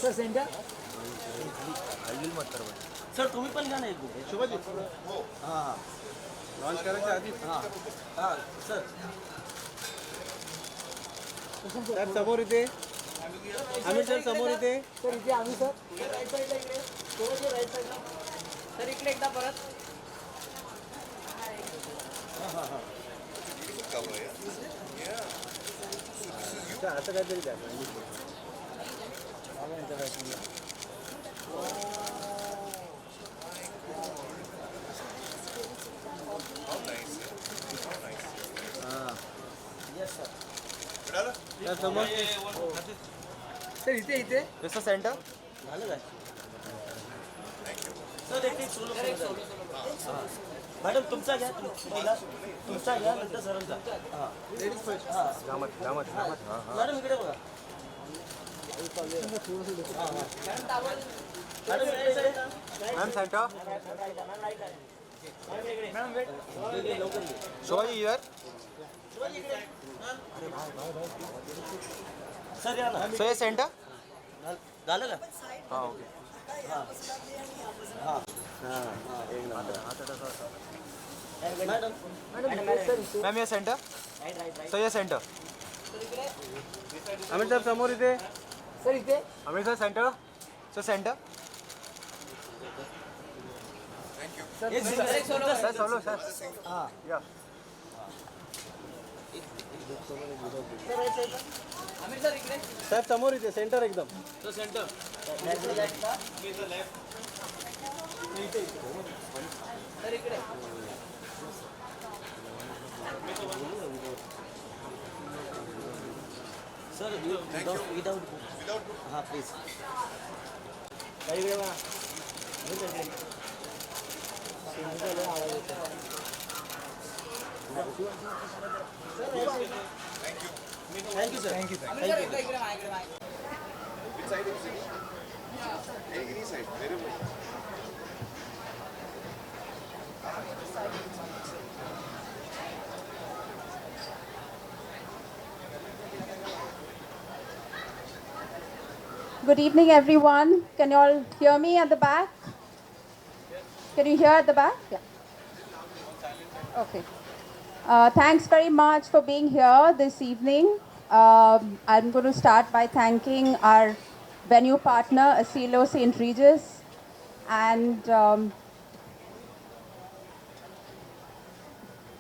Sir centre sir तुम्ही पण घ्या ना एक बुक शोभाजी हां लॉन्च करायच्या आधी हां हां सर सर समोर इथे आम्ही सर समोर इथे सर इथे आम्ही सर राईट साईडला इकडे थोडंसं राईट साईडला सर इकडे एकदा परत हां हां हां असं काहीतरी द्या सर इथे इथे कसं सेंटर झालं काय सर एक सोलो मॅडम तुमचा घ्या पहिला तुमचा घ्या नंतर सरांचा हां लेडीज फर्स्ट हां मॅडम इकडे बघा मैम सेंटर शोभाजी इधर सर या ना सो ये सेंटर झालं का हाँ ओके हां हां हां एक नंबर मॅडम मैम ये सेंटर सो ये सेंटर आम्ही सर समोर इथे सर इथे Amit sir centre so centre sir solo sir हां या सर समोर इथे सेंटर एकदम सर सेंटर सर इकडे सर विदाउट हां प्लीज इकडे बघा thank you sir thank you Good evening, everyone. Can you all hear me at the back? Can you hear at the back? Yeah. Okay. Thanks very much for being here this evening. I'm going to start by thanking our venue partner, Asilo St. Regis, and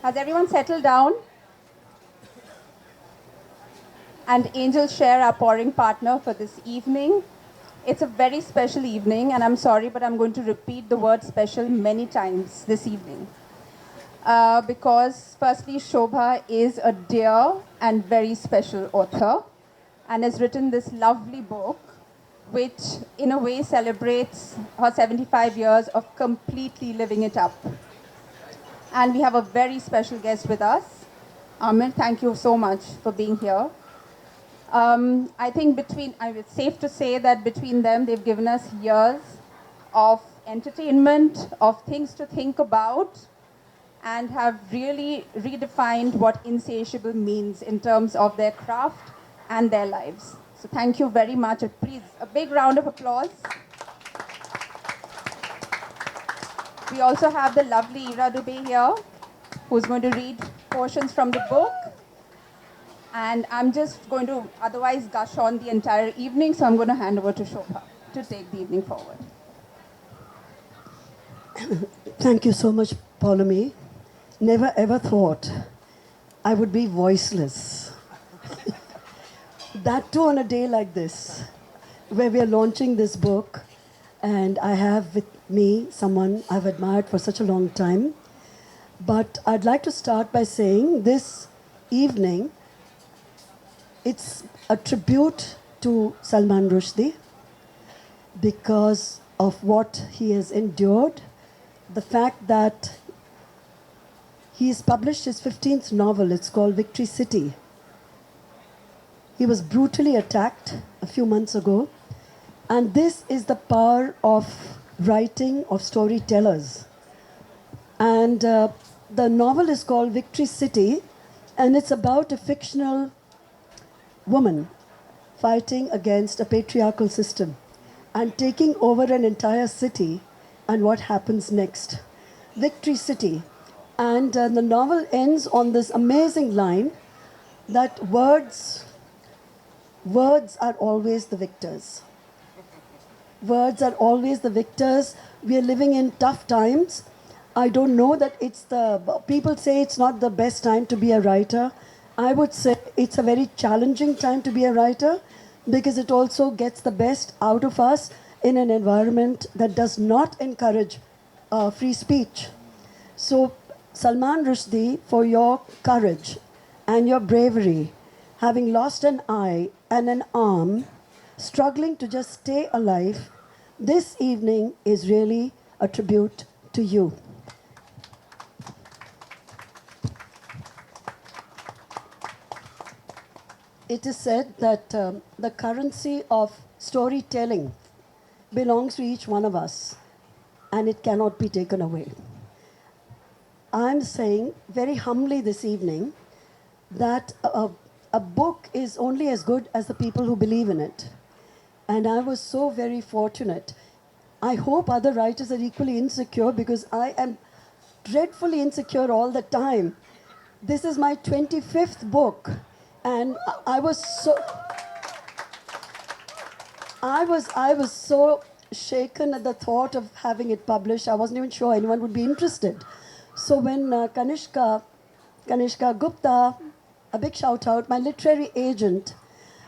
has everyone settled down? And Angel Share, our pouring partner for this evening. It's a very special evening, and I'm sorry, but I'm going to repeat the word special many times this evening. Because firstly, Shobhaa is a dear and very special author and has written this lovely book, which in a way celebrates her 75 years of completely living it up. And we have a very special guest with us. Aamir, thank you so much for being here. I think it's safe to say that between them, they've given us years of entertainment, of things to think about, and have really redefined what insatiable means in terms of their craft and their lives. So thank you very much. Please, a big round of applause. We also have the lovely Ira Dubey here, who's going to read portions from the book. And I'm just going to otherwise gush on the entire evening, so I'm going to hand over to Shobhaa to take the evening forward. Thank you so much, Paulomi. Never ever thought I would be voiceless. That too on a day like this, where we are launching this book, and I have with me someone I've admired for such a long time. But I'd like to start by saying this evening, it's a tribute to Salman Rushdie because of what he has endured, the fact that he's published his 15th novel. It's called Victory City. He was brutally attacked a few months ago, and this is the power of writing, of storytellers. And the novel is called Victory City, and it's about a fictional woman fighting against a patriarchal system and taking over an entire city, and what happens next. Victory City. And the novel ends on this amazing line that words are always the victors. Words are always the victors. We are living in tough times. I don't know that people say it's not the best time to be a writer. I would say it's a very challenging time to be a writer because it also gets the best out of us in an environment that does not encourage free speech. So, Salman Rushdie, for your courage and your bravery, having lost an eye and an arm, struggling to just stay alive, this evening is really a tribute to you. It is said that the currency of storytelling belongs to each one of us and it cannot be taken away. I'm saying very humbly this evening that a book is only as good as the people who believe in it. And I was so very fortunate. I hope other writers are equally insecure because I am dreadfully insecure all the time. This is my 25th book. And I was so shaken at the thought of having it published. I wasn't even sure anyone would be interested. So when Kanishka Gupta, a big shout out, my literary agent,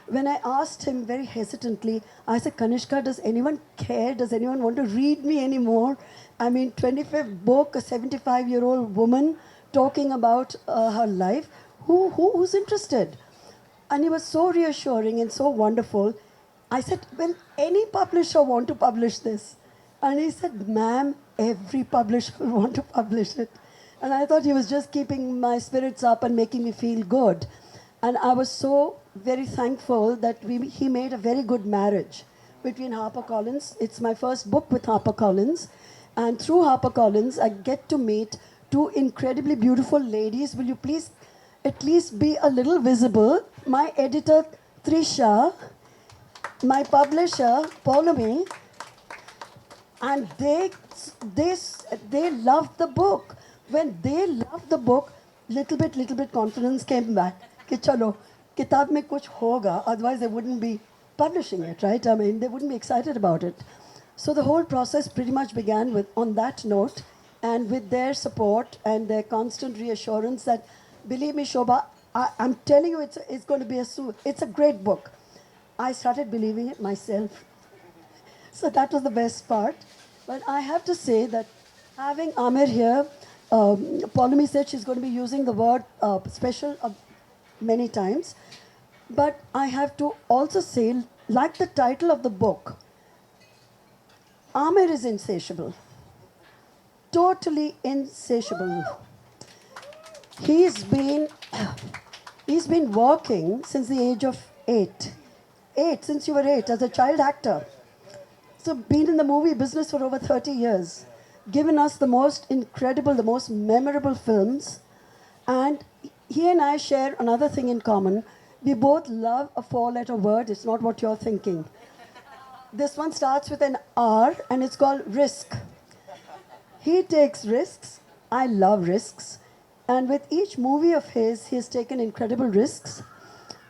when I asked him very hesitantly, I said, Kanishka, does anyone care? Does anyone want to read me anymore? I mean, 25th book, a 75-year-old woman talking about her life. Who's interested? And he was so reassuring and so wonderful. I said, will any publisher want to publish this? And he said, ma'am, every publisher will want to publish it. And I thought he was just keeping my spirits up and making me feel good. And I was so very thankful that he made a very good marriage between HarperCollins. It's my first book with HarperCollins. And through HarperCollins, I get to meet two incredibly beautiful ladies. Will you please at least be a little visible? My editor, Trisha, my publisher, Paulami, and they loved the book. When they loved the book, little bit confidence came back. Ki chalo, kitab mein kuch hoga, otherwise they wouldn't be publishing it, right? I mean, they wouldn't be excited about it. So the whole process pretty much began on that note, and with their support and their constant reassurance that, believe me, Shobhaa, I'm telling you, it's going to be it's a great book. I started believing it myself. So that was the best part. But I have to say that having Aamir here, Paulami said she's going to be using the word special many times. But I have to also say, like the title of the book, Aamir is insatiable. Totally insatiable. He's been working since the age of 8. Since you were 8, as a child actor. So been in the movie business for over 30 years. Given us the most incredible, the most memorable films. And he and I share another thing in common. We both love a 4-letter word. It's not what you're thinking. This one starts with an R and it's called risk. He takes risks. I love risks. And with each movie of his, he has taken incredible risks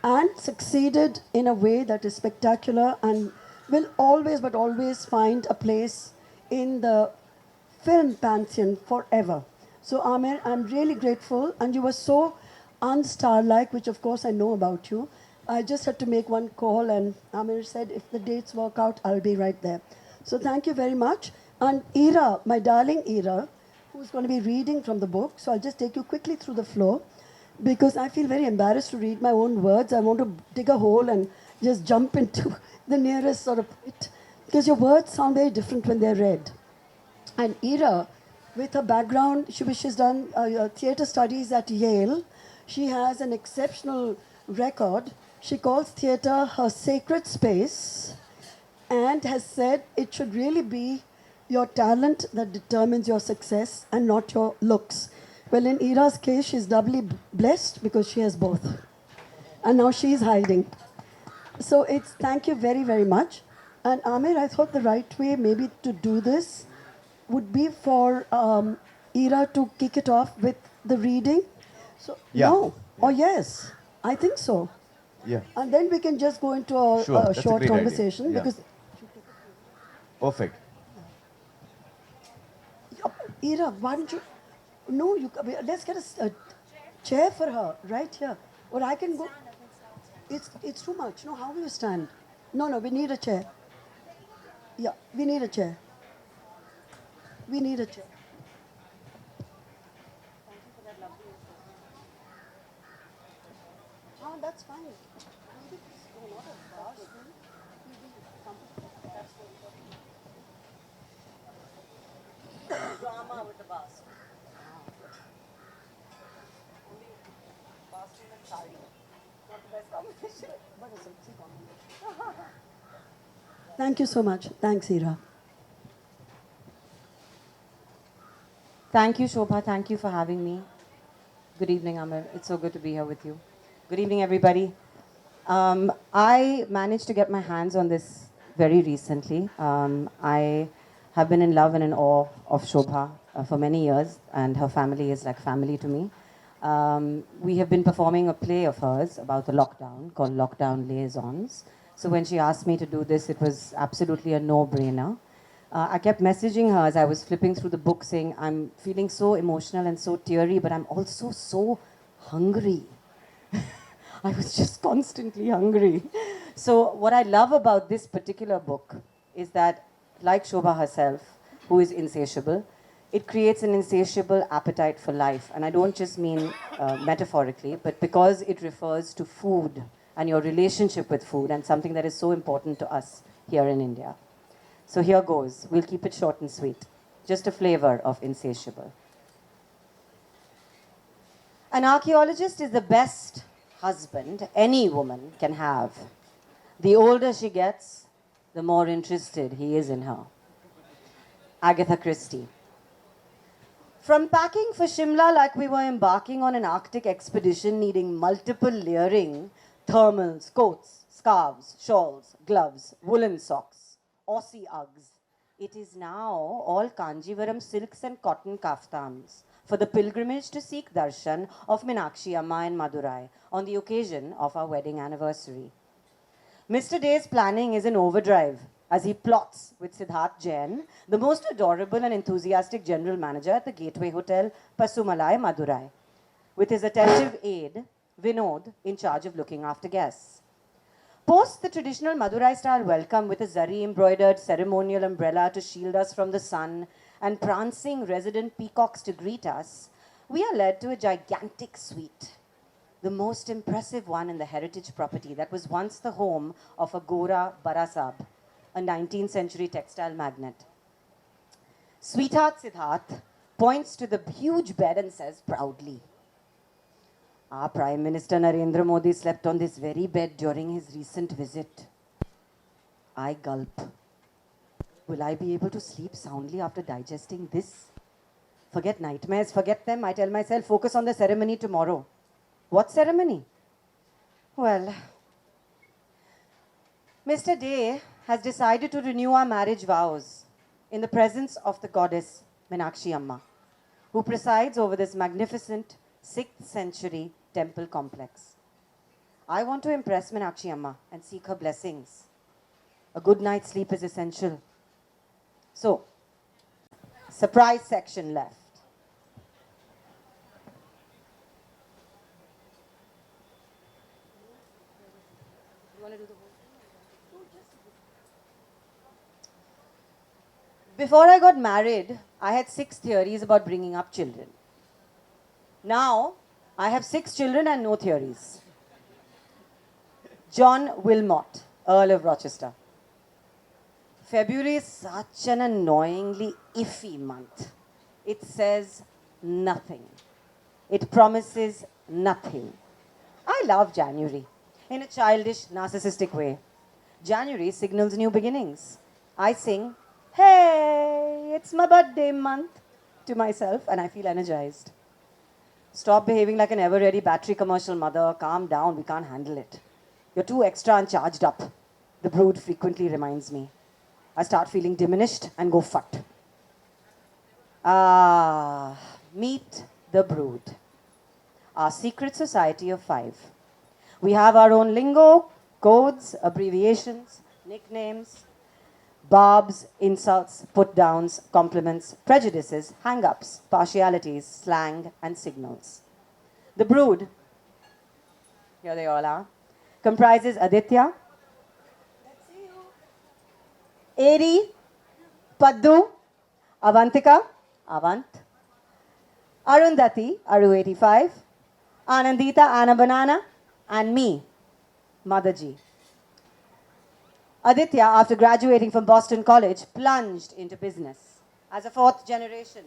and succeeded in a way that is spectacular and will always but always find a place in the film pantheon forever. So Aamir, I'm really grateful, and you were so unstar-like, which of course I know about you. I just had to make one call and Aamir said, if the dates work out, I'll be right there. So thank you very much. And Ira, my darling Ira, who's going to be reading from the book. So I'll just take you quickly through the floor because I feel very embarrassed to read my own words. I want to dig a hole and just jump into the nearest sort of pit because your words sound very different when they're read. And Ira, with her background, she's done theatre studies at Yale. She has an exceptional record. She calls theatre her sacred space and has said it should really be your talent that determines your success and not your looks. Well, in Ira's case, she's doubly blessed because she has both. And now she's hiding. So it's thank you very, very much. And Aamir, I thought the right way maybe to do this would be for Ira to kick it off with the reading. So Yeah. no, Yeah. or yes, I think so. Yeah. And then we can just go into Sure. a That's a short great idea. conversation Yeah. because Perfect. Ira, why don't you? No, you. Let's get a chair for her right here, or I can go. It's too much. No, how will you stand? No, no, we need a chair. Yeah, we need a chair. We need a chair. Ah, that's fine. Maybe it's not a vase, then. Maybe comfortable. That's what Drama with the bus. Thank you so much. Thanks, Ira. Thank you, Shobhaa. Thank you for having me. Good evening, Aamir. It's so good to be here with you. Good evening, everybody. I managed to get my hands on this very recently. I have been in love and in awe of Shobhaa for many years, and her family is like family to me. We have been performing a play of hers about the lockdown called Lockdown Liaisons. So when she asked me to do this, it was absolutely a no-brainer. I kept messaging her as I was flipping through the book saying, I'm feeling so emotional and so teary, but I'm also so hungry. I was just constantly hungry. So what I love about this particular book is that, like Shobhaa herself, who is insatiable, it creates an insatiable appetite for life. And I don't just mean metaphorically, but because it refers to food and your relationship with food and something that is so important to us here in India. So here goes. We'll keep it short and sweet. Just a flavor of insatiable. An archaeologist is the best husband any woman can have. The older she gets, the more interested he is in her. Agatha Christie. From packing for Shimla like we were embarking on an Arctic expedition needing multiple layering, thermals, coats, scarves, shawls, gloves, woolen socks, Aussie Uggs. It is now all Kanjivaram silks and cotton kaftans for the pilgrimage to seek darshan of Meenakshi Amma in Madurai on the occasion of our wedding anniversary. Mr. Day's planning is in overdrive as he plots with Siddharth Jain, the most adorable and enthusiastic general manager at the Gateway Hotel, Pasumalai, Madurai, with his attentive aide, Vinod, in charge of looking after guests. Post the traditional Madurai-style welcome with a zari-embroidered ceremonial umbrella to shield us from the sun and prancing resident peacocks to greet us, we are led to a gigantic suite, the most impressive one in the heritage property that was once the home of a Gora Barasab, a 19th century textile magnate. Sweetheart Siddharth points to the huge bed and says proudly, our Prime Minister Narendra Modi slept on this very bed during his recent visit. I gulp. Will I be able to sleep soundly after digesting this? Forget nightmares, forget them. I tell myself, focus on the ceremony tomorrow. What ceremony? Well, Mr. Day has decided to renew our marriage vows in the presence of the goddess Meenakshi Amma, who presides over this magnificent 6th century temple complex. I want to impress Meenakshi Amma and seek her blessings. A good night's sleep is essential. So, surprise section left. You want to do the whole thing? Before I got married, I had 6 theories about bringing up children. Now, I have 6 children and no theories. John Wilmot, Earl of Rochester. February is such an annoyingly iffy month. It says nothing. It promises nothing. I love January in a childish, narcissistic way. January signals new beginnings. I sing, hey, it's my birthday month to myself and I feel energized. Stop behaving like an ever-ready battery commercial mother. Calm down, we can't handle it. You're too extra and charged up, the brood frequently reminds me. I start feeling diminished and go fucked. Ah, meet the brood. Our secret society of 5. We have our own lingo, codes, abbreviations, nicknames, barbs, insults, put-downs, compliments, prejudices, hang-ups, partialities, slang, and signals. The brood, here they all are, comprises Aditya, Eri, Paddu, Avantika, Avant, Arundhati, Aru85, Anandita, Anna Banana, and me, Motherji. Aditya, after graduating from Boston College, plunged into business. As a 4th generation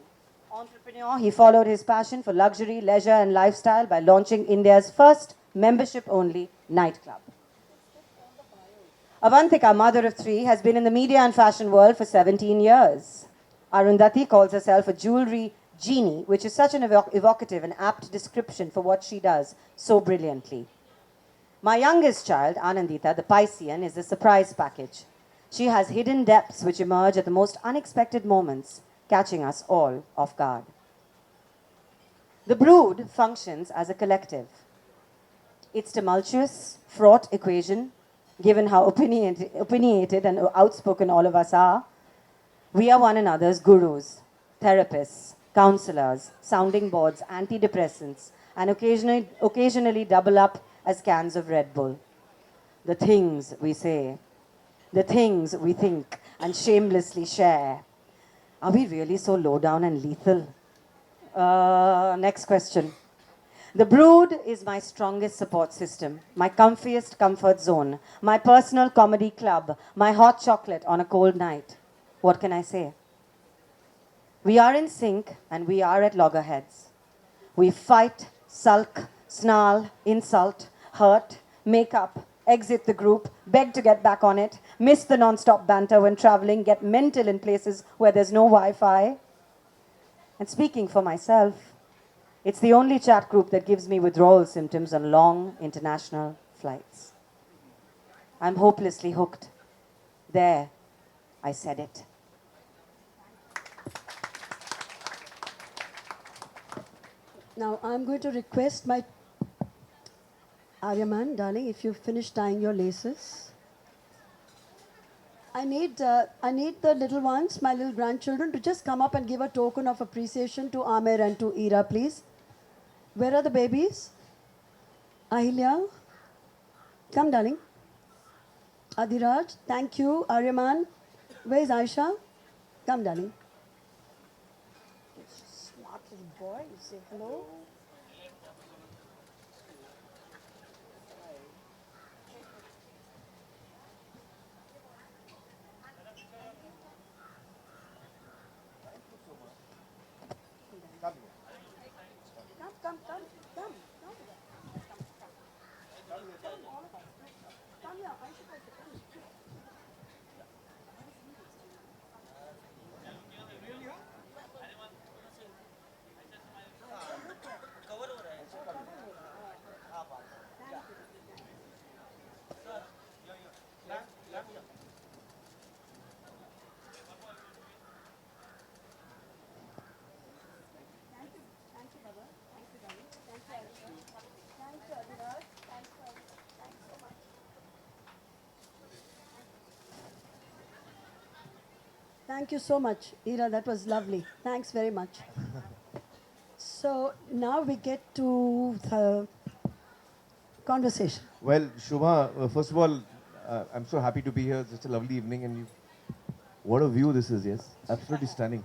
entrepreneur, he followed his passion for luxury, leisure, and lifestyle by launching India's first membership-only nightclub. Avantika, mother of 3, has been in the media and fashion world for 17 years. Arundhati calls herself a jewelry genie, which is such an evocative and apt description for what she does so brilliantly. My youngest child, Anandita, the Piscean, is a surprise package. She has hidden depths which emerge at the most unexpected moments, catching us all off guard. The brood functions as a collective. Its tumultuous, fraught equation, given how opinionated and outspoken all of us are, we are one another's gurus, therapists, counselors, sounding boards, antidepressants, and occasionally double up as cans of Red Bull. The things we say, the things we think and shamelessly share. Are we really so low down and lethal? Next question. The brood is my strongest support system, my comfiest comfort zone, my personal comedy club, my hot chocolate on a cold night. What can I say? We are in sync and we are at loggerheads. We fight, sulk, snarl, insult, hurt, make up, exit the group, beg to get back on it, miss the non-stop banter when traveling, get mental in places where there's no Wi-Fi. And speaking for myself, it's the only chat group that gives me withdrawal symptoms on long international flights. I'm hopelessly hooked. There, I said it. Now, I'm going to request my Aryaman, darling, if you finish tying your laces. I need the little ones, my little grandchildren, to just come up and give a token of appreciation to Aamir and to Ira, please. Where are the babies? Ahilya? Come, darling. Adiraj, thank you. Aryaman. Where is Aisha? Come, darling. Smart little boy. You say hello. Come. Come here. Aisha, come. Thank you so much, Ira. That was lovely. Thanks very much. So now we get to the conversation. Well, Shobhaa, first of all, I'm so happy to be here. It's such a lovely evening, and what a view this is, yes? Absolutely stunning.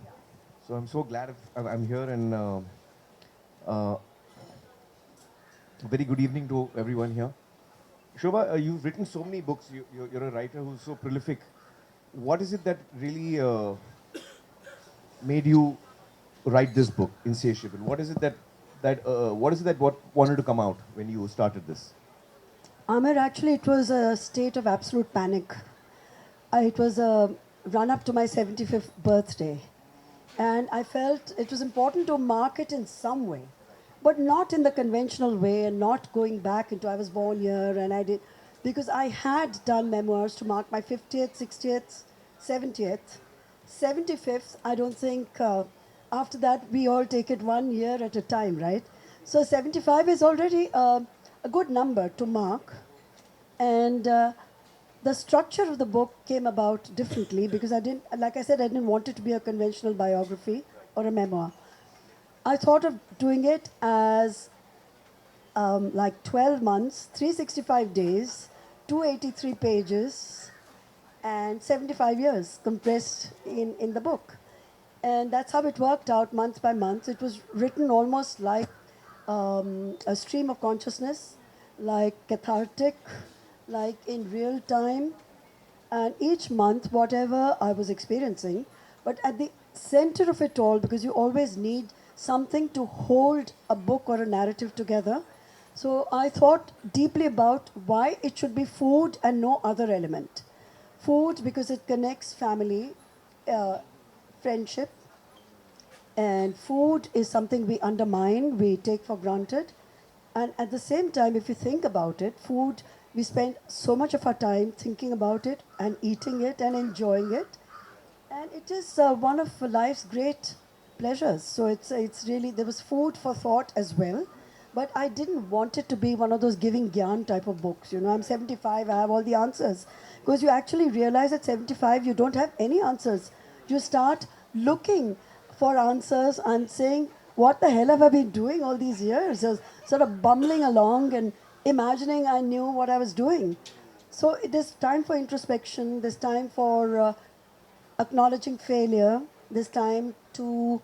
So I'm so glad I'm here, and very good evening to everyone here. Shobhaa, you've written so many books. You're a writer who's so prolific. What is it that really made you write this book, Insatiable? What is it that wanted to come out when you started this? Aamir, actually, it was a state of absolute panic. It was a run-up to my 75th birthday. And I felt it was important to mark it in some way, but not in the conventional way and not going back into I was born here and I did. because I had done memoirs to mark my 50th, 60th, 70th. 75th, I don't think, after that we all take it 1 year at a time, right? So 75 is already a good number to mark. And the structure of the book came about differently because I didn't, like I said, I didn't want it to be a conventional biography or a memoir. I thought of doing it as like 12 months, 365 days, 283 pages, and 75 years compressed in the book. And that's how it worked out month by month. It was written almost like a stream of consciousness, like cathartic, like in real time. And each month, whatever I was experiencing, but at the center of it all, because you always need something to hold a book or a narrative together. So I thought deeply about why it should be food and no other element. Food because it connects family, friendship, and food is something we undermine, we take for granted. And at the same time, if you think about it, food, we spend so much of our time thinking about it and eating it and enjoying it. And it is one of life's great pleasures. So it's really, there was food for thought as well. But I didn't want it to be one of those giving gyan type of books. You know, I'm 75, I have all the answers. Because you actually realize at 75, you don't have any answers. You start looking for answers and saying, what the hell have I been doing all these years? Just sort of bumbling along and imagining I knew what I was doing. So there's time for introspection, there's time for acknowledging failure, there's time to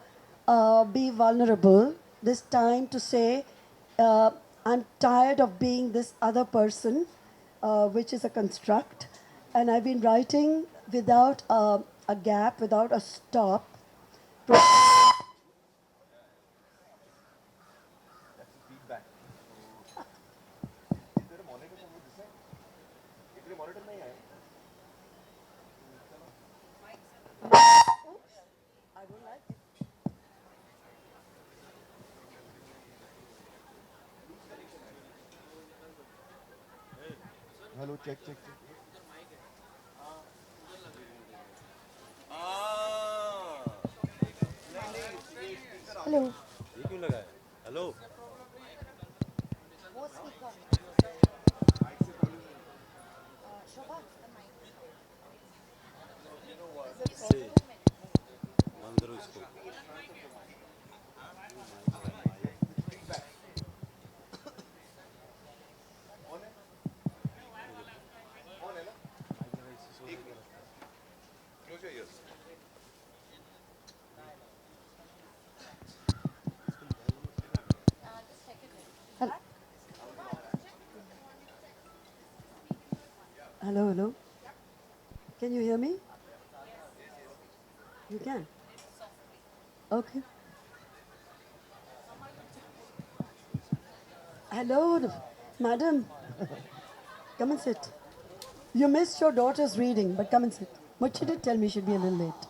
be vulnerable, there's time to say, I'm tired of being this other person, which is a construct. And I've been writing without a gap, without a stop. Hello, check, check, check. Hello. ये क्यों लगा है? Hello से बंद करो इसको Hello, hello. Can you hear me? You can? Okay. Hello, madam. Come and sit. You missed your daughter's reading, but come and sit. But she did tell me she'd be a little late.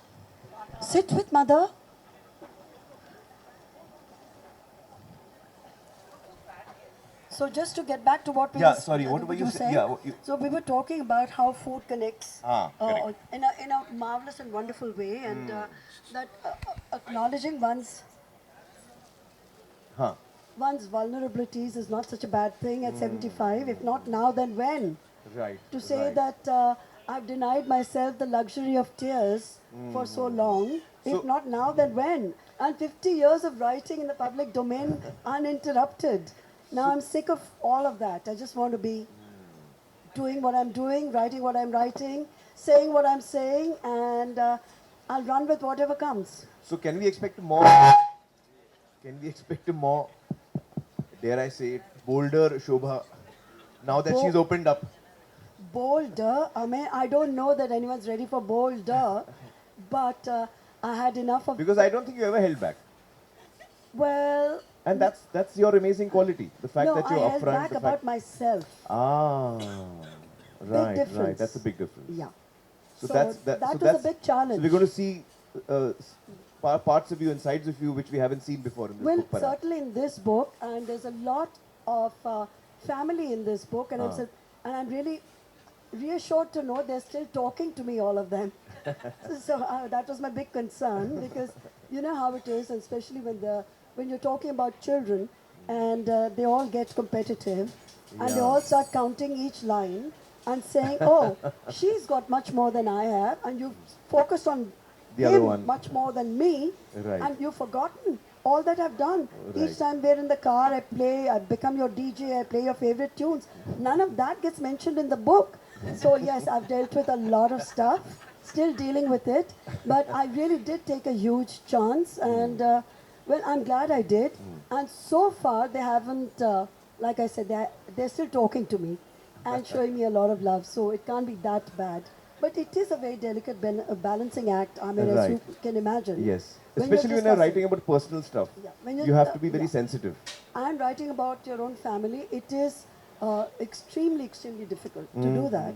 Sit with mother. So just to get back to what we Yeah, were, sorry, what were you saying? yeah, you- So we were talking about how food connects correct. in a marvelous and wonderful way, and that acknowledging one's vulnerabilities is not such a bad thing at 75. If not now, then when? Right. To say right. that I've denied myself the luxury of tears for so long. If So- not now, then when? And 50 years of writing in the public domain uninterrupted. Now I'm sick of all of that. I just want to be doing what I'm doing, writing what I'm writing, saying what I'm saying, and I'll run with whatever comes. So can we expect more? Can we expect a more, dare I say it, bolder Shobhaa now that she's opened up? Bolder. I mean, I don't know that anyone's ready for bolder, but I had enough of. Because I don't think you ever held back. Well, And that's your amazing quality. The fact no, that I you're held upfront. back the about fact, myself. right, difference. right. That's a big difference. Yeah. So, So that that was a that's, big challenge. So we're going to see parts of you and sides of you which we haven't seen before in this Well, book. Perhaps. certainly in this book, and there's a lot of family in this book, and And I'm really reassured to know they're still talking to me, all of them. So that was my big concern because you know how it is, and especially when you're talking about children and they all get competitive and they all start counting each line and saying, oh, she's got much more than I have, and you focused on The other him one. much more than me, Right. and you've forgotten all that I've done. Right. Each time we're in the car, I become your DJ, I play your favorite tunes. None of that gets mentioned in the book. So yes, I've dealt with a lot of stuff, still dealing with it, but I really did take a huge chance, and well, I'm glad I did. And so far, they haven't, like I said, they're still talking to me and showing me a lot of love, so it can't be that bad. But it is a very delicate balancing act, I mean, as you Right. can imagine. Yes. When you're Especially when you're discussing- writing about personal stuff. Yeah, when You have to be very yeah. sensitive. And writing about your own family, it is extremely, extremely difficult to do that.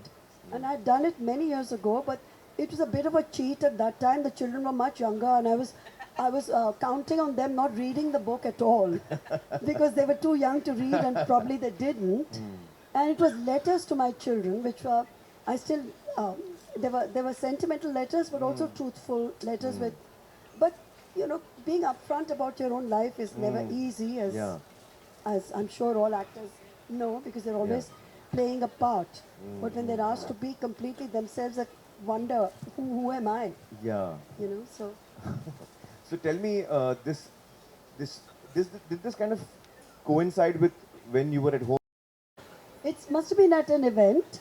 And I'd done it many years ago, but it was a bit of a cheat at that time. The children were much younger, and I was counting on them not reading the book at all because they were too young to read, and probably they didn't. And it was letters to my children, which were I still they were sentimental letters, but also truthful letters with. But you know, being upfront about your own life is never easy, Yeah. as I'm sure all actors know, because they're always playing a part. But when they're asked to be completely themselves, they wonder, who am I? Yeah. You know, so So tell me, did this kind of coincide with when you were at home? it must have been at an event.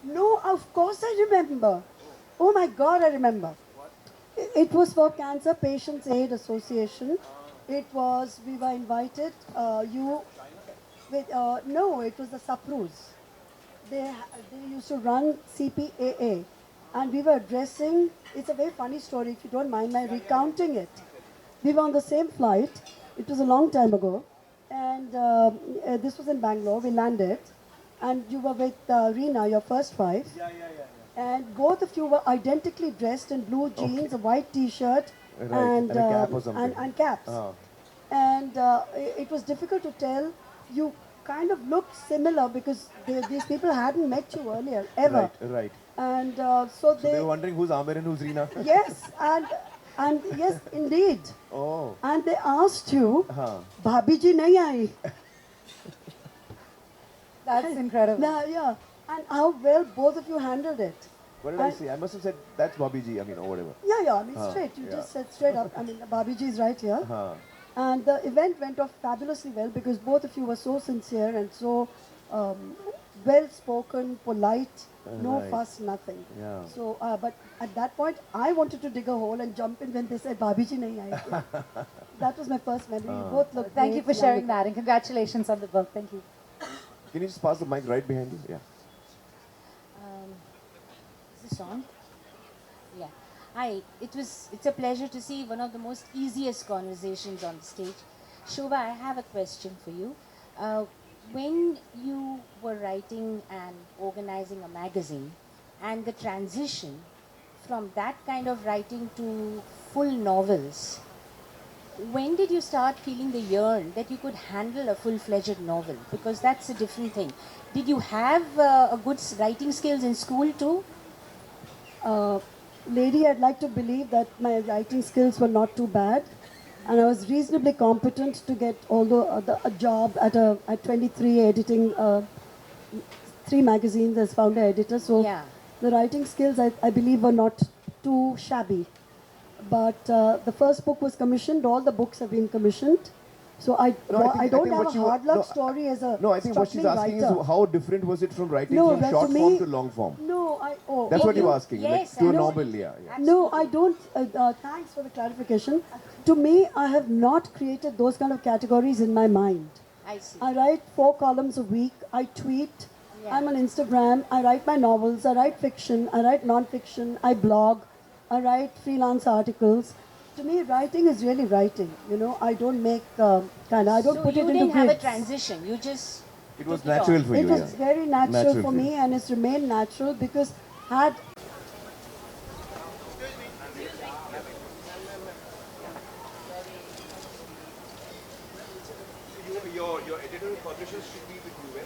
No, of course I remember. Oh my God, I remember. It was for Cancer Patients Aid Association. It was, we were invited, no, it was the Saprus. They used to run CPAA, and we were addressing, it's a very funny story, if you don't mind my recounting it. We were on the same flight, it was a long time ago, and this was in Bangalore, we landed, and you were with Reena, your first wife. And both of you were identically dressed in blue jeans, a white t-shirt, Right, and a cap or something. and caps. Ah. And it was difficult to tell. You kind of looked similar because these people hadn't met you earlier, ever. Right. And so So they, they were wondering who's Aamir and who's Reena. yes, and yes, indeed. Oh. And they asked you, Huh. Bhabhi ji nahi aayi. That's incredible. Yeah, and how well both of you handled it. What did I say? I must have said that's Bobby G. I mean, or whatever. Yeah, I mean straight. You just said straight up. I mean, Bhabhi ji is right here. Huh. And the event went off fabulously well because both of you were so sincere and so well spoken, polite, no Right. fuss, nothing. Yeah. So, but at that point, I wanted to dig a hole and jump in when they said, Bhabhi ji nahi aayi. That was my first memory. You both looked Thank you great, for sharing young. that, and congratulations on the book. Thank you. Can you just pass the mic right behind you? Yeah. Is this on? Yeah. Hi. It's a pleasure to see one of the most easiest conversations on the stage. Shobhaa, I have a question for you. When you were writing and organizing a magazine, and the transition from that kind of writing to full novels, when did you start feeling the yearn that you could handle a full-fledged novel? Because that's a different thing. Did you have a good writing skills in school too? Lady, I'd like to believe that my writing skills were not too bad, and I was reasonably competent to get a job at 23 editing 3 magazines as founder editor. So Yeah. the writing skills I believe were not too shabby. But the first book was commissioned. All the books have been commissioned. So I don't have a hard luck story as a No, I think what she's struggling asking writer. is how different was it from writing No, from but short to me- form to long form? No, That's what you're asking. Yes, like, to a I know. novel, yeah. No, I don't. Thanks for the clarification. To me, I have not created those kind of categories in my mind. I see. I write 4 columns a week. I tweet. Yeah. I'm on Instagram. I write my novels. I write fiction. I write non-fiction. I blog. I write freelance articles. To me, writing is really writing. You know, I don't make I don't So put you it into didn't have a grids. transition. You just It was took on. natural for It you, was yeah. very natural Natural for for me, you. and it's remained natural because had Your editor and publishers should be with you.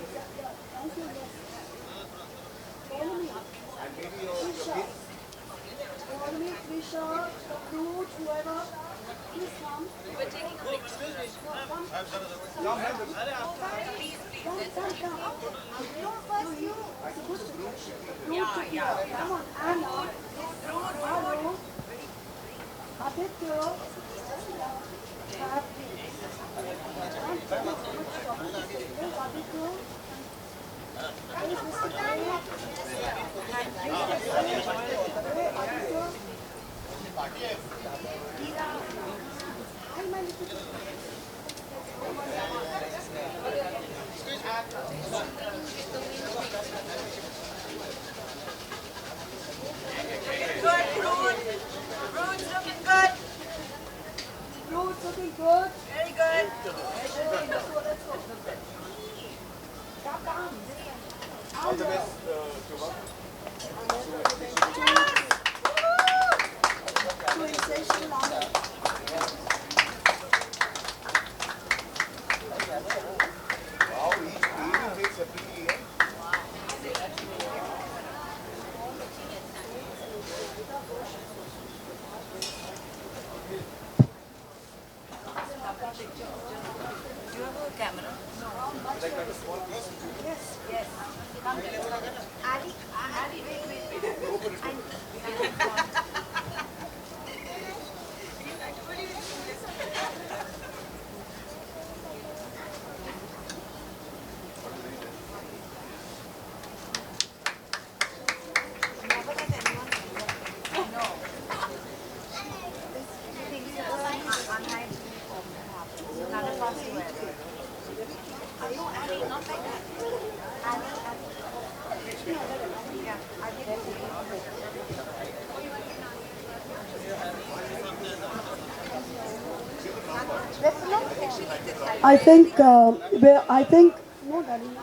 I think, no, darling.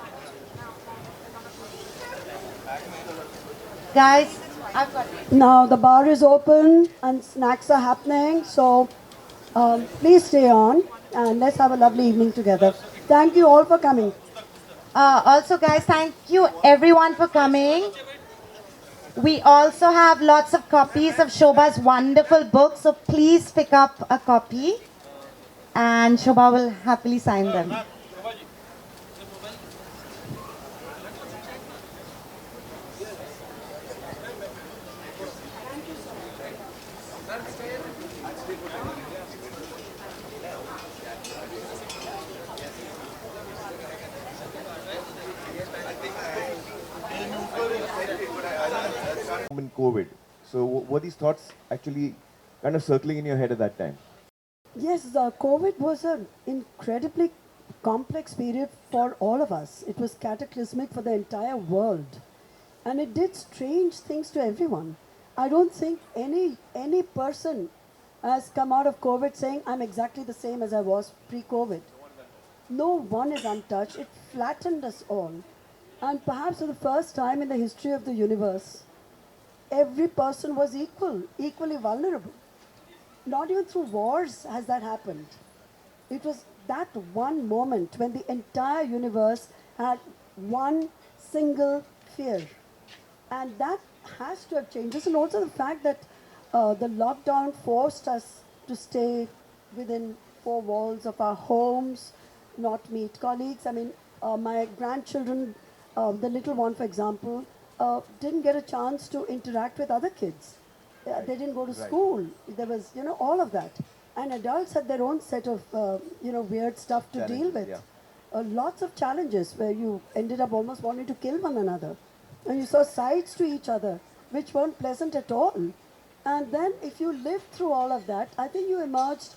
Guys, I've got Now the bar is open and snacks are happening, so please stay on and let's have a lovely evening together. Thank you all for coming. Also, guys, thank you everyone for coming. We also have lots of copies of Shobha's wonderful book, so please pick up a copy and Shobha will happily sign them. In COVID. So were these thoughts actually kind of circling in your head at that time? Yes, COVID was an incredibly complex period for all of us. It was cataclysmic for the entire world. And it did strange things to everyone. I don't think any person has come out of COVID saying, I'm exactly the same as I was pre-COVID. No one is untouched. It flattened us all. And perhaps for the first time in the history of the universe, every person was equally vulnerable. Not even through wars has that happened. It was that one moment when the entire universe had one single fear. And that has to have changed us. And also the fact that the lockdown forced us to stay within four walls of our homes, not meet colleagues. I mean, my grandchildren, the little one, for example, didn't get a chance to interact with other kids. They didn't go to school. There was, all of that. And adults had their own set of, weird stuff to deal with. Yeah. Lots of challenges where you ended up almost wanting to kill one another. And you saw sides to each other which weren't pleasant at all. And then if you lived through all of that, I think you emerged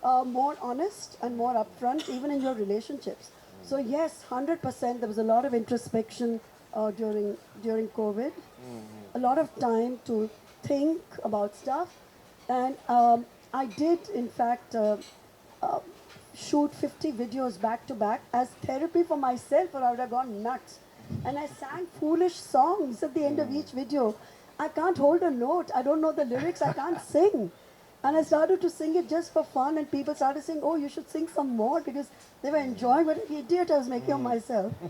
more honest and more upfront even in your relationships. So yes, 100%, there was a lot of introspection during COVID. A lot of time to think about stuff. And I did, in fact, shoot 50 videos back to back as therapy for myself, or I would have gone nuts. And I sang foolish songs at the end of each video. I can't hold a note. I don't know the lyrics. I can't sing. And I started to sing it just for fun, and people started saying, "Oh, you should sing some more," because they were enjoying what an idiot I was making of myself.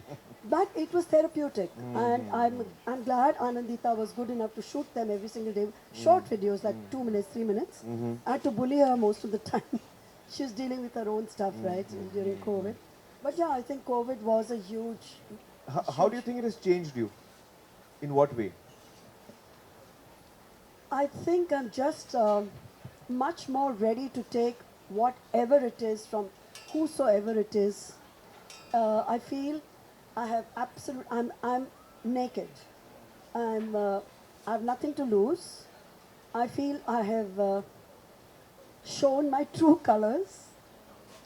But it was therapeutic, and I'm glad Anandita was good enough to shoot them every single day. Short videos, like 2 minutes, 3 minutes. I had to bully her most of the time. She was dealing with her own stuff, right, during COVID. But yeah, I think COVID was a huge. How do you think it has changed you? In what way? I think I'm just much more ready to take whatever it is from whosoever it is. I feel I have I'm naked. I have nothing to lose. I feel I have shown my true colors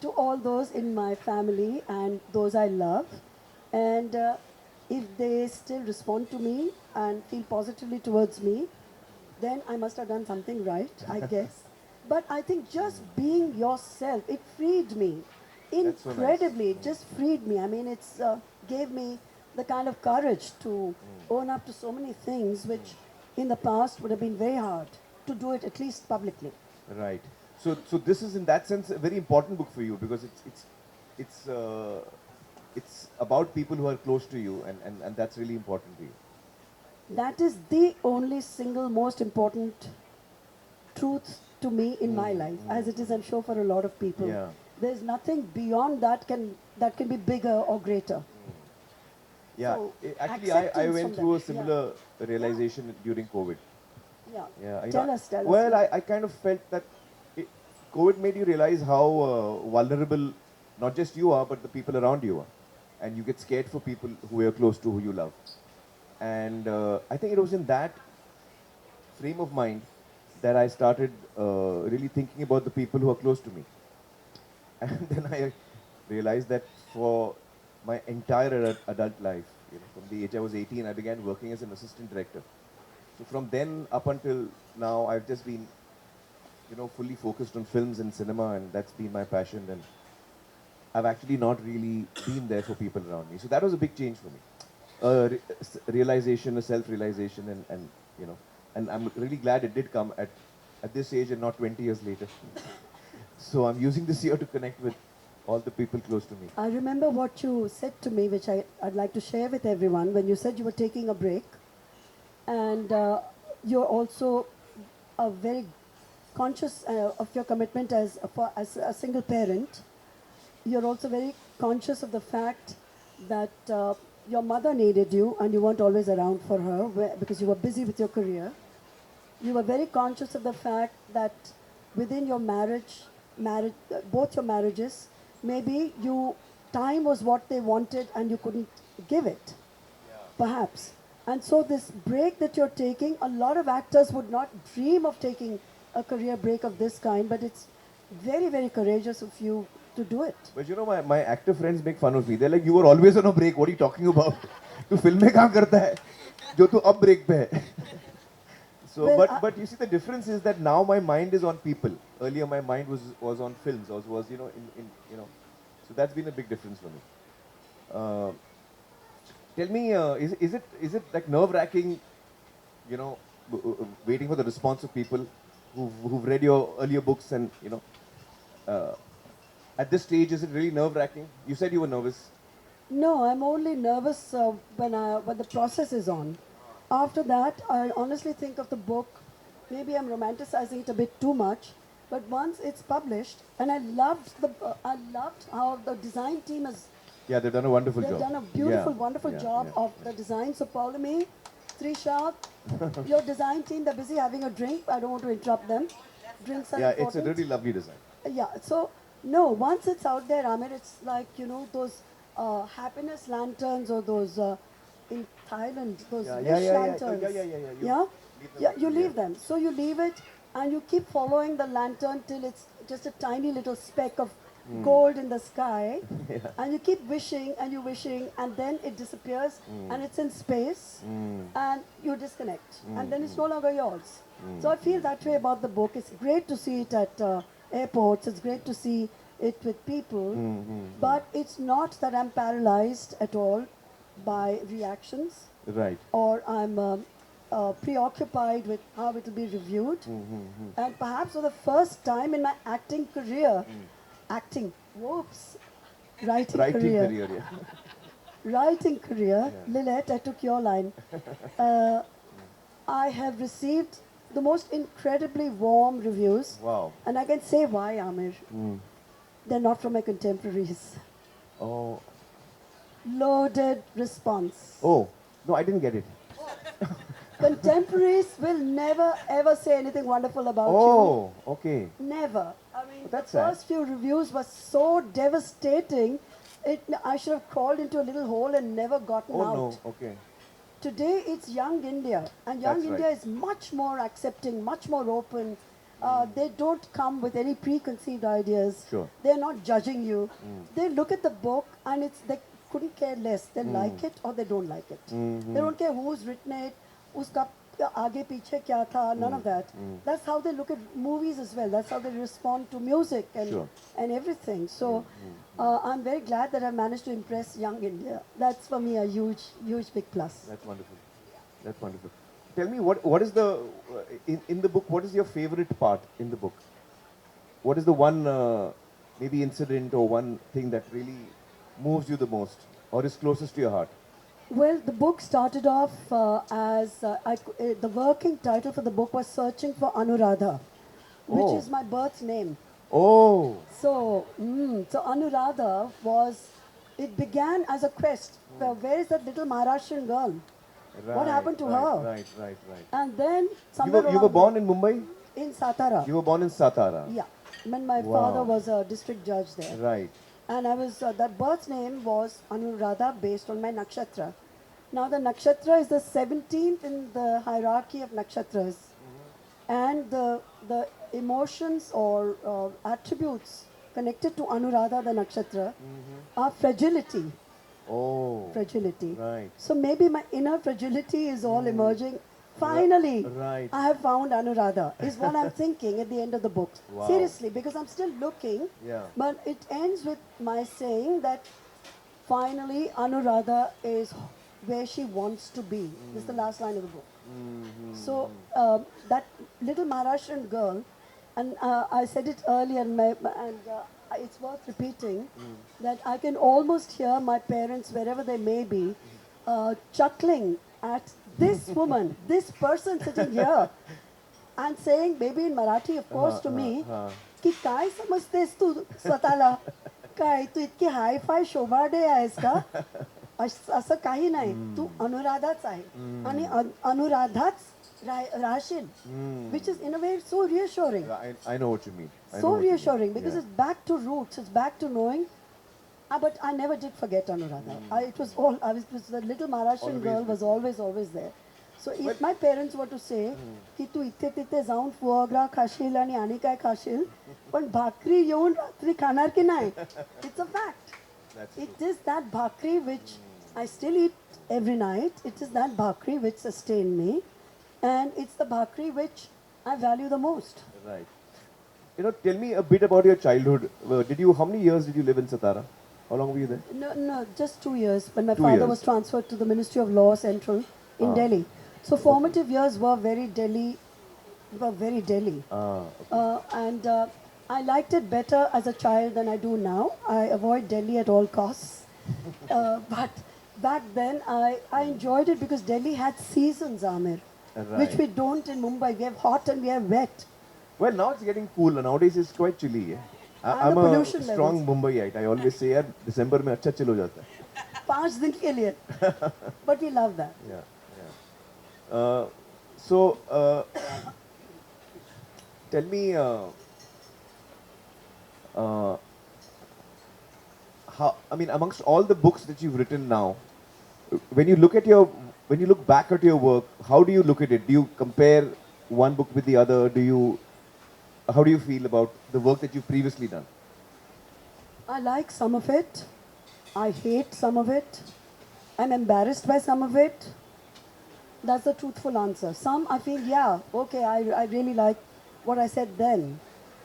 to all those in my family and those I love. And if they still respond to me and feel positively towards me, then I must have done something right, I guess. But I think just being yourself, it freed me That's so nice. incredibly. It just freed me. I mean, it's gave me the kind of courage to own up to so many things which in the past would have been very hard to do it, at least publicly. Right. So this is in that sense a very important book for you because it's about people who are close to you and that's really important to you. That is the only single most important truth to me in my life, as it is, I'm sure, for a lot of people. Yeah. There's nothing beyond that can be bigger or greater. Yeah. So, Actually, I acceptance went from through a that. similar realization during COVID. Yeah. Yeah. you Tell know, us, tell us. Well, yeah. I kind of felt that COVID made you realize how vulnerable not just you are, but the people around you are. And you get scared for people who you're close to, who you love. And I think it was in that frame of mind that I started really thinking about the people who are close to me. And then I realized that for my entire adult life, from the age I was 18, I began working as an assistant director. So from then up until now, I've just been, fully focused on films and cinema, and that's been my passion. And I've actually not really been there for people around me. So that was a big change for me. Realization, a self-realization, and I'm really glad it did come at this age and not 20 years later. So I'm using this year to connect with all the people close to me. I remember what you said to me, which I'd like to share with everyone, when you said you were taking a break. And you're also very conscious of your commitment as a single parent. You're also very conscious of the fact that your mother needed you and you weren't always around for her because you were busy with your career. You were very conscious of the fact that within your both your marriages, maybe time was what they wanted and you couldn't give it, perhaps. And so this break that you're taking, a lot of actors would not dream of taking a career break of this kind, but it's very, very courageous of you to do it. But my actor friends make fun of me. They're like, you were always on a break. What are you talking about? Tu film mein kaam karta hai? Jo tu ab break pe hai. So, Well, but you see the difference is that now my mind is on people. Earlier my mind was on films. Was So that's been a big difference for me. Tell me, is it like nerve-wracking, waiting for the response of people who've read your earlier books and at this stage, is it really nerve-wracking? You said you were nervous. No, I'm only nervous when the process is on. After that, I honestly think of the book, maybe I'm romanticizing it a bit too much, but once it's published, and I loved how the design team has. Yeah, they've done a wonderful They've job. done a beautiful, Yeah, wonderful yeah, job yeah, of the design. So Paulamy, Trisha, your design team, they're busy having a drink. I don't want to interrupt them. Drinks are Yeah, important. it's a really lovely design. Yeah, so no, once it's out there, Aamir, it's like, those happiness lanterns or those in Thailand, those Yeah, wish yeah, yeah, yeah. lanterns. Yeah. You leave them. So you leave it and you keep following the lantern till it's just a tiny little speck of gold in the sky. And you keep wishing and then it disappears and it's in space and you disconnect and then it's no longer yours. So I feel that way about the book. It's great to see it at airports. It's great to see it with people. But it's not that I'm paralyzed at all by reactions Right. or I'm preoccupied with how it will be reviewed. And perhaps for the first time in my acting career, writing career. Yeah. Writing career, Lilette, I took your line. I have received the most incredibly warm reviews. Wow. And I can say why, Aamir. They're not from my contemporaries. Oh. Loaded response. Oh. No, I didn't get it. Contemporaries will never ever say anything wonderful about Oh, okay. you. Never. I mean, But that's the sad. first few reviews were so devastating. I should have crawled into a little hole and never gotten Oh out. no, okay. Today it's young India, and young That's India right. is much more accepting, much more open. They don't come with any preconceived ideas. Sure. They're not judging you. They look at the book and they couldn't care less. They like it or they don't like it. They don't care who's written it, uska aage piche kya tha, none of that. That's how they look at movies as well. That's how they respond to music Sure. and everything. So I'm very glad that I managed to impress young India. That's for me a huge, huge big plus. That's wonderful. That's wonderful. Tell me, what is the in the book? What is your favorite part in the book? What is the one maybe incident or one thing that really moves you the most, or is closest to your heart? Well, the book started off as the working title for the book was Searching for Anuradha, which Oh. is my birth name. Oh, So, so Anuradha it began as a quest. Where is that little Maharashtrian girl? right, happened to right, her? Right. And then You somewhere were along born in Mumbai. in Satara. You were born in Satara. Yeah, when my Wow. father was a district judge there. Right. And I was, that birth name was Anuradha based on my nakshatra. Now the nakshatra is the 17th in the hierarchy of nakshatras. And the emotions or attributes connected to Anuradha, the nakshatra, are fragility. Oh. Fragility. Right. So maybe my inner fragility is all emerging. Finally, Right. I have found Anuradha, is what I'm thinking at the end of the book. Wow. Seriously, because I'm still looking. Yeah. But it ends with my saying that finally Anuradha is where she wants to be. This is the last line of the book. So that little Maharashtrian girl, and I said it earlier, it's worth repeating, that I can almost hear my parents, wherever they may be, chuckling at this woman, this person sitting here, and saying, maybe in Marathi, of course, to me, की काय समजतेस तू स्वतःला काय तू इतकी हाय फाय शोभाडे आहेस का असं काही नाही तू अनुराधाच आहे आणि अनुराधाच राहशील which is in a way so reassuring. I know what you mean. I know So what you mean. reassuring because Yeah. it's back to roots, it's back to knowing. But I never did forget Anuradha. It was the little Maharashtrian girl was always there. So if my parents were to say की तू इथे तिथे जाऊन फुआग्रा खाशील आणि काय खाशील पण भाकरी येऊन रात्री खाणार की नाही, it's a fact. It is that bhakri which I still eat every night. It is that bhakri which sustained me, and it's the bhakri which I value the most. Right. You know, tell me a bit about your childhood. How many years did you live in Satara? How long were you there? No, just 2 years. When my 2 father years. was transferred to the Ministry of Law Central in Delhi. So formative years were very Delhi. And I liked it better as a child than I do now. I avoid Delhi at all costs. But back then I enjoyed it because Delhi had seasons, Aamir, which we don't in Mumbai. We have hot and we have wet. Well, now it's getting cool. Nowadays it's quite chilly. And I'm the a pollution strong Mumbaiite. I always say, यार December में अच्छा chill हो जाता है. 5 दिन के लिए. But we love that. Yeah. So, tell me, how? I mean, amongst all the books that you've written now, when you look back at your work, how do you look at it? Do you compare one book with the other? How do you feel about the work that you've previously done? I like some of it. I hate some of it. I'm embarrassed by some of it. That's the truthful answer. Some I feel, yeah, okay, I really like what I said then.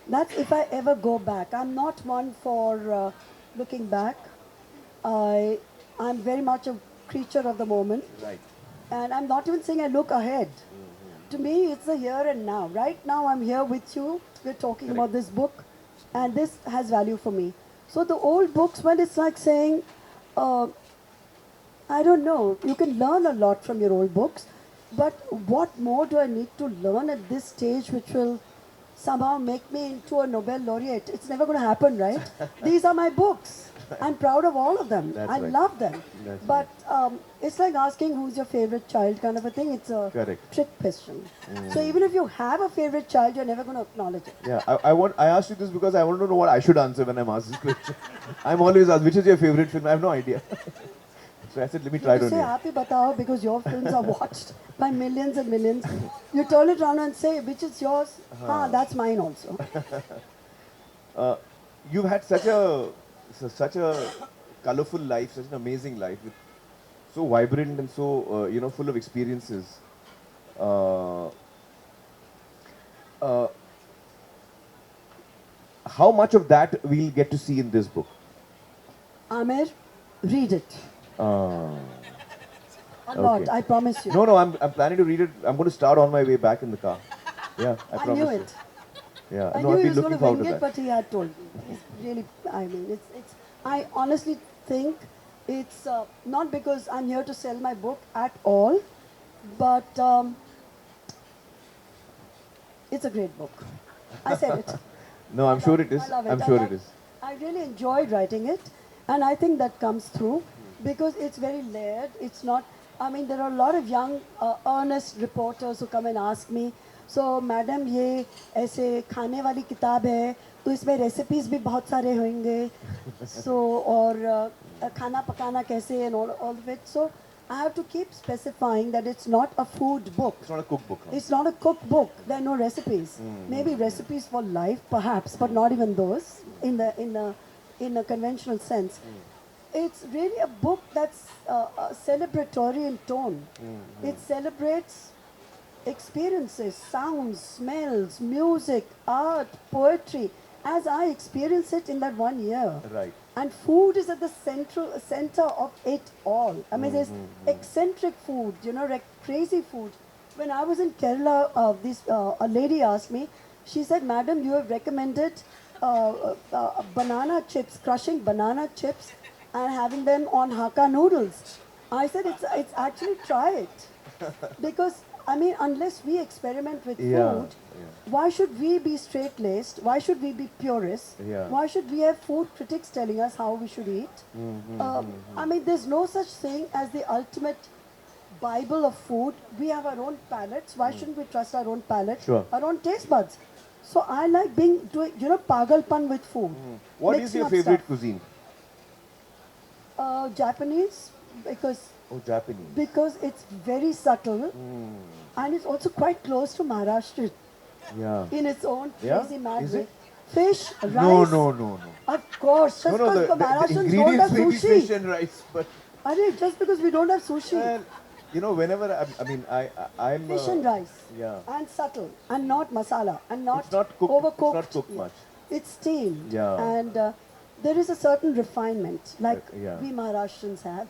That's if I ever go back. I'm not one for looking back. I'm very much a creature of the moment. Right. And I'm not even saying I look ahead. To me, it's the here and now. Right now, I'm here with you. We're talking about this book, and this has value for me. So the old books, well, it's like saying, uh, I don't know, you can learn a lot from your old books, but what more do I need to learn at this stage which will somehow make me into a Nobel laureate? It's never going to happen, right? These are my books. I'm proud of all of them. That's I right. love them. That's But it's like asking who's your favorite child kind of a thing. It's a Correct. trick question. So even if you have a favorite child, you're never going to acknowledge it. Yeah, I asked you this because I want to know what I should answer when I'm asked this question. I'm always asked, which is your favorite film? I have no idea. So I said, let me try it You on say you. happy batao because your films are watched by millions and millions. You turn it around and say, which is yours? That's mine also. You've had such a colorful life, such an amazing life, with so vibrant and so full of experiences. How much of that we'll get to see in this book? Aamir, read it. Uh, A lot, Okay. I promise you. no, I'm planning to read it. I'm going to start on my way back in the car. Yeah, I I promise knew you. it. Yeah, I no, knew I've he been was going looking to forward wing to it, that. but he had told me. He's really, I mean, I honestly think it's not because I'm here to sell my book at all, but it's a great book. I said it. No, I'm sure it is. I love it. I'm sure it is. I really enjoyed writing it, and I think that comes through because it's very layered. It's not. I mean, there are a lot of young, earnest reporters who come and ask me, "So, madam, ये ऐसे खाने वाली किताब है, तो इसमें recipes भी बहुत सारे होंगे, so और खाना पकाना कैसे and all of it." So, I have to keep specifying that it's not a food book. It's not a cookbook. No? It's not a cookbook. There are no recipes. Maybe recipes for life, perhaps, but not even those in a conventional sense. It's really a book that's celebratory in tone. It celebrates experiences, sounds, smells, music, art, poetry, as I experience it in that 1 year. Right. And food is at the center of it all. I mean, there's eccentric food, like crazy food. When I was in Kerala, a lady asked me, she said, "Madam, you have recommended banana chips, crushing banana chips and having them on Hakka noodles." I said, it's actually try it. Because, I mean, unless we experiment with food, why should we be straight-laced? Why should we be purists? Yeah. Why should we have food critics telling us how we should eat? I mean, there's no such thing as the ultimate Bible of food. We have our own palates. Why shouldn't we trust our own palate? Sure. Our own taste buds. So I like doing pagalpan with food. What is Mixing your up favorite stuff. cuisine? Japanese, because Oh, Japanese. it's very subtle and it's also quite close to Maharashtra Yeah. in its own Yeah? crazy mad Is way. it? Fish, rice. No. Of course, just No, because the Maharashtrians don't ingredients have may be fish sushi. and rice, but Just because we don't have sushi. whenever I'm Fish and rice. Yeah. And subtle. And not masala. And not, It's not cooked. overcooked. It's not cooked much. It's steamed. Yeah. And there is a certain refinement like yeah. we Maharashtrians have.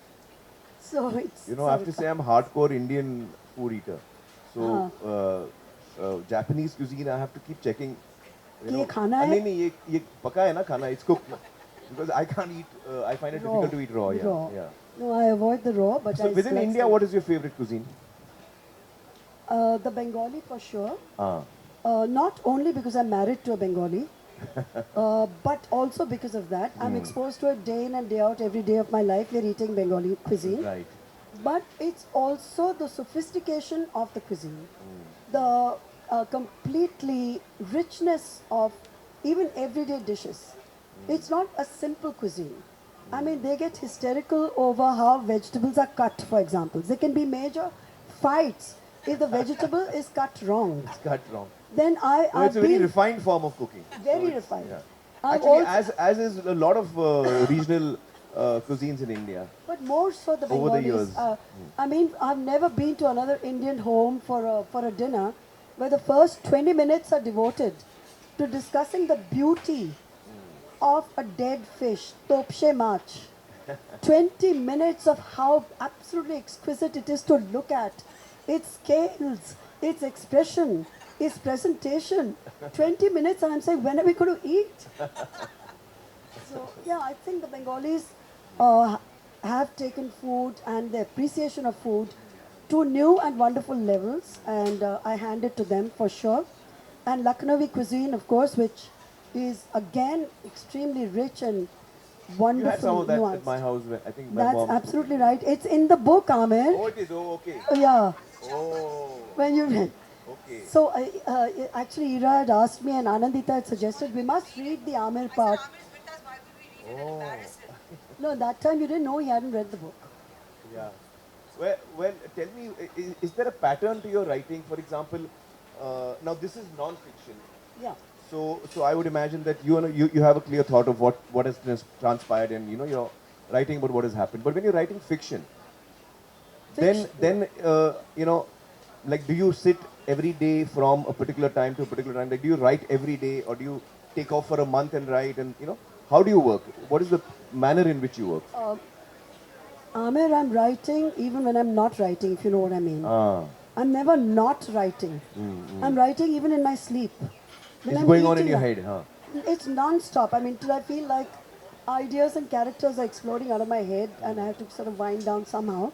So it's. I have to say I'm hardcore Indian food eater. So Japanese cuisine, I have to keep checking. ये खाना है? नहीं, ये पका है ना खाना. It's cooked. Because I can't eat. I find it Raw. difficult to eat raw. Raw. Yeah. No, I avoid the raw, but So I within select India, some. what is your favorite cuisine? The Bengali for sure. Ah. Not only because I'm married to a Bengali, but also because of that. I'm exposed to it day in and day out. Every day of my life, we're eating Bengali cuisine. Right. But it's also the sophistication of the cuisine, the completely richness of even everyday dishes. It's not a simple cuisine. I mean, they get hysterical over how vegetables are cut, for example. There can be major fights if the vegetable is cut wrong. It's cut wrong. Then No, I've it's a very been refined form of cooking. very it's- refined. yeah. I'm Actually, also- as is a lot of regional cuisines in India. But more so the Over the Bengalis. years. I mean, I've never been to another Indian home for a dinner where the first 20 minutes are devoted to discussing the beauty of a dead fish, topshe mach. 20 minutes of how absolutely exquisite it is to look at. Its scales, its expression, its presentation. 20 minutes and I'm saying, when are we going to eat? So, yeah, I think the Bengalis have taken food and the appreciation of food to new and wonderful levels, and I hand it to them for sure. And Lucknowi cuisine, of course, which is again extremely rich and You wonderful. had some of that nuanced. at my house. I think my That's mom. absolutely right. It's in the book, Aamir. Oh, it is. Oh, okay. Yeah, Oh, when you read. okay. So actually, Ira had asked me and Anandita had suggested we must read the Aamir part. Oh, No, that time you didn't know he hadn't read the book. yeah. Well, tell me, is there a pattern to your writing? For example, now this is non-fiction. Yeah. So I would imagine that you have a clear thought of what has transpired, and you're writing about what has happened. But when you're writing fiction, then like, do you sit every day from a particular time to a particular time? Like, do you write every day, or do you take off for a month and write? And how do you work? What is the manner in which you work? Aamir, I'm writing even when I'm not writing, if you know what I mean. Ah, I'm never not writing. I'm writing even in my sleep. When it's I'm going on in eating, your head, huh? It's non-stop. I mean, till I feel like ideas and characters are exploding out of my head and I have to sort of wind down somehow.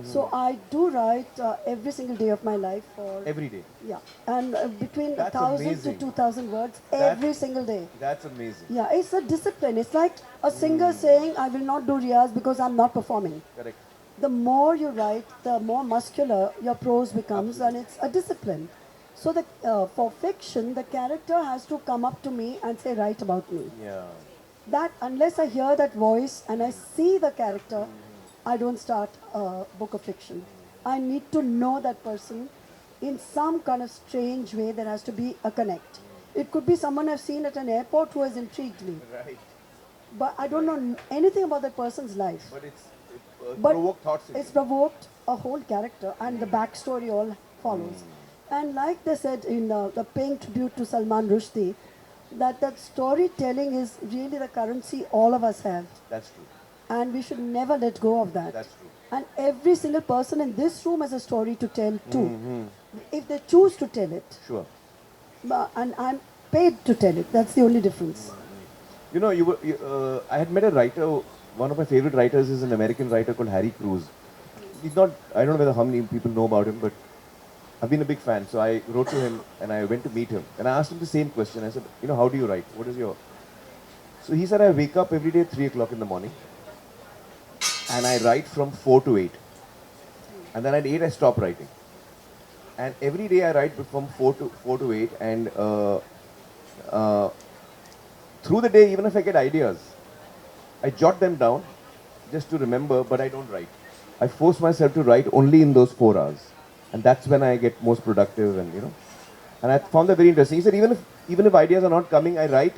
So I do write every single day of my life for... Every day. Yeah. And between That's 1,000 to amazing. 2,000 words That's- every single day. That's amazing. Yeah, it's a discipline. It's like a singer saying, I will not do riyaz because I'm not performing. Correct. The more you write, the more muscular your prose becomes, and it's a discipline. So for fiction, the character has to come up to me and say, write about me. Yeah. That, unless I hear that voice and I see the character, I don't start a book of fiction. I need to know that person in some kind of strange way. There has to be a connect. It could be someone I've seen at an airport who has intrigued me, Right. but I don't know anything about that person's life. But it But provoked thoughts in it's you. provoked a whole character, and the backstory all follows. And like they said in the paying tribute to Salman Rushdie, that storytelling is really the currency all of us have, That's true. and we should never let go of that. That's true. And every single person in this room has a story to tell too, if they choose to tell it. Sure. And I'm paid to tell it. That's the only difference. I had met a writer. One of my favorite writers is an American writer called Harry Cruz. He's not. I don't know how many people know about him, but I've been a big fan. So I wrote to him and I went to meet him and I asked him the same question. I said, how do you write? What is your? So he said, I wake up every day at 3 o'clock in the morning and I write from 4 to 8. And then at 8 I stop writing. And every day I write from 4 to 8, and through the day, even if I get ideas, I jot them down just to remember, but I don't write. I force myself to write only in those 4 hours. And that's when I get most productive, and I found that very interesting. He said, even if ideas are not coming, I write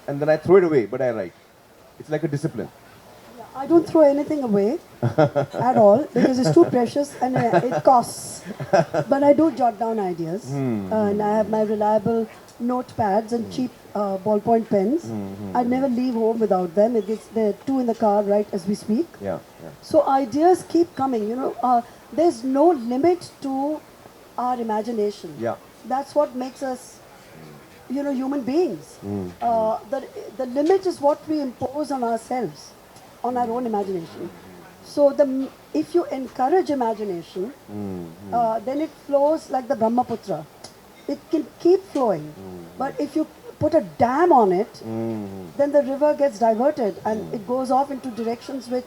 and then I throw it away, but I write. It's like a discipline. I don't throw anything away at all because it's too precious and it costs. But I do jot down ideas, and I have my reliable notepads and cheap ballpoint pens. I never leave home without them. There are 2 in the car right as we speak. Yeah. So ideas keep coming. There's no limit to our imagination. Yeah. That's what makes us, human beings. The limit is what we impose on ourselves, on our own imagination. So if you encourage imagination, then it flows like the Brahmaputra. It can keep flowing. But if you put a dam on it, then the river gets diverted and it goes off into directions which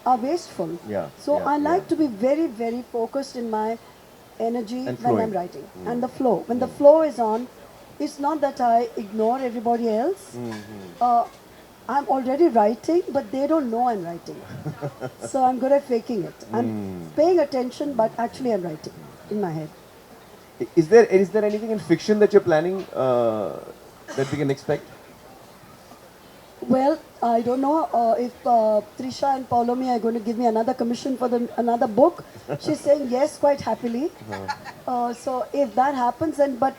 are wasteful. Yeah, So yeah, I like yeah. to be very, very focused in my energy And when flowing. I'm writing. And the flow. When the flow is on, it's not that I ignore everybody else. I'm already writing, but they don't know I'm writing. So I'm good at faking it. I'm paying attention, but actually I'm writing in my head. Is there anything in fiction that you're planning that we can expect? Well, I don't know if Trisha and Paulomi are going to give me another commission for another book. She's saying yes, quite happily. So if that happens, then, but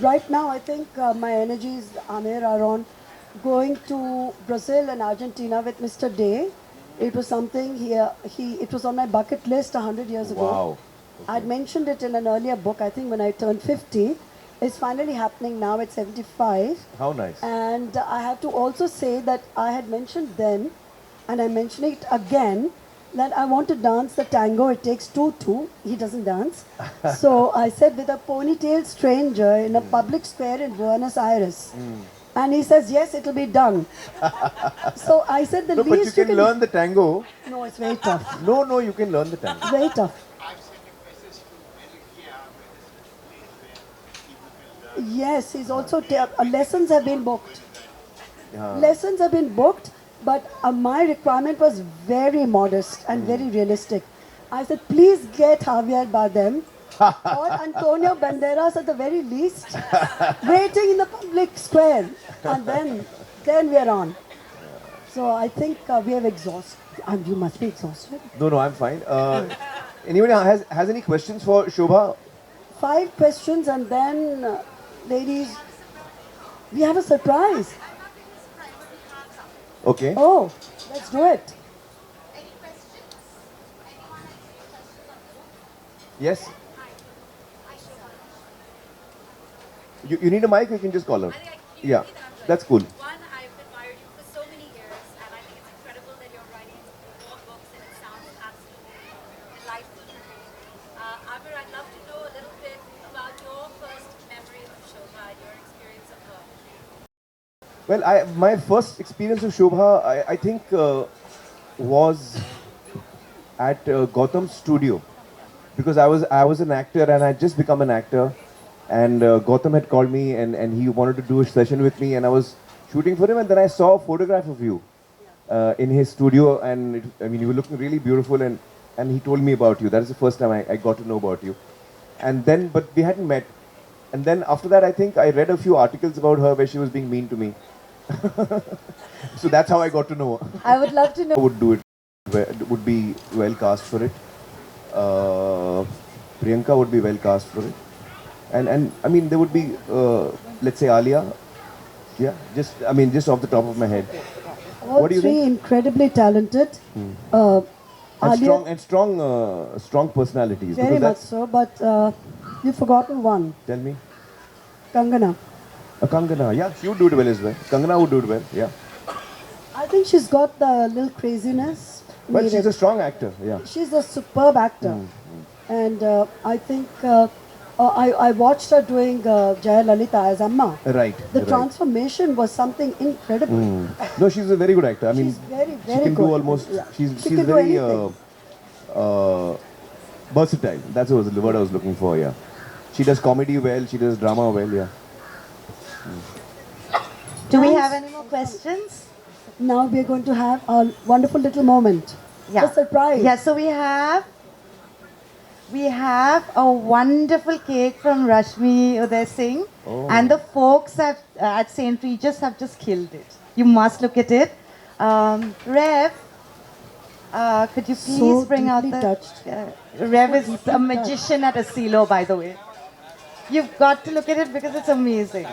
right now I think my energies, Aamir, are on going to Brazil and Argentina with Mr. Day. It was something it was on my bucket list 100 years ago. Wow. I'd mentioned it in an earlier book, I think when I turned 50. It's finally happening now at 75. How nice. And I have to also say that I had mentioned then, and I'm mentioning it again, that I want to dance the tango. It takes two. He doesn't dance. So I said, with a ponytailed stranger in a public square in Buenos Aires. And he says, yes, it'll be done. So I said, the No, but you least can learn the tango. No, it's very tough. No, you can learn the tango. It's very tough. Yes, he's also lessons have been booked. Lessons have been booked, but my requirement was very modest and very realistic. I said, please get Javier Bardem or Antonio Banderas at the very least, waiting in the public square, and then we are on. So I think we have exhausted. And you must be exhausted. No, I'm fine. Anybody has any questions for Shobhaa? 5 questions, and then, ladies, we have a surprise. Okay. Oh, let's do it. Yes. You need a mic, or you can just call her. Yeah, that's cool. One, I've admired you for so many years, and I think it's incredible that you're writing more books, and it sounds absolutely delightful to read. Aamir, I'd love to know a little bit about your first memory of Shobhaa, your experience of her. Well, my first experience of Shobhaa, I think, was at Gautam's studio, because I was an actor and I'd just become an actor, and Gautam had called me and he wanted to do a session with me, and I was shooting for him, and then I saw a photograph of you in his studio, and you were looking really beautiful, and he told me about you. That is the first time I got to know about you, and then but we hadn't met, and then after that I think I read a few articles about her where she was being mean to me. So that's how I got to know her. I would love to know. Would be well cast for it. Priyanka would be well cast for it, and I mean there would be let's say Alia. Yeah, just off the top of my head. All What do you three think? incredibly talented. And Alia, strong personalities. very because much that's, so, but you've forgotten one. Tell me. Kangana. Kangana, yeah, she would do it well as well. Kangana would do it well, yeah. I think she's got the little craziness. But needed. she's a strong actor, yeah. She's a superb actor. And I think I watched her doing Jaya Lalita as Amma. Right. The right. transformation was something incredible. No, she's a very good actor. I mean, She's very, she very can good. do almost. Yeah. She's She can do very anything. versatile. That's the word I was looking for. Yeah, she does comedy well. She does drama well. Yeah. Do we have any more questions? Now we're going to have a wonderful little moment. Yeah. A surprise. Yeah, so we have a wonderful cake from Rashmi Uday Singh, and the folks at St. Regis have just killed it. You must look at it. Rev, could you please So bring out deeply the... touched. Rev is a magician at a silo, by the way. You've got to look at it because it's amazing.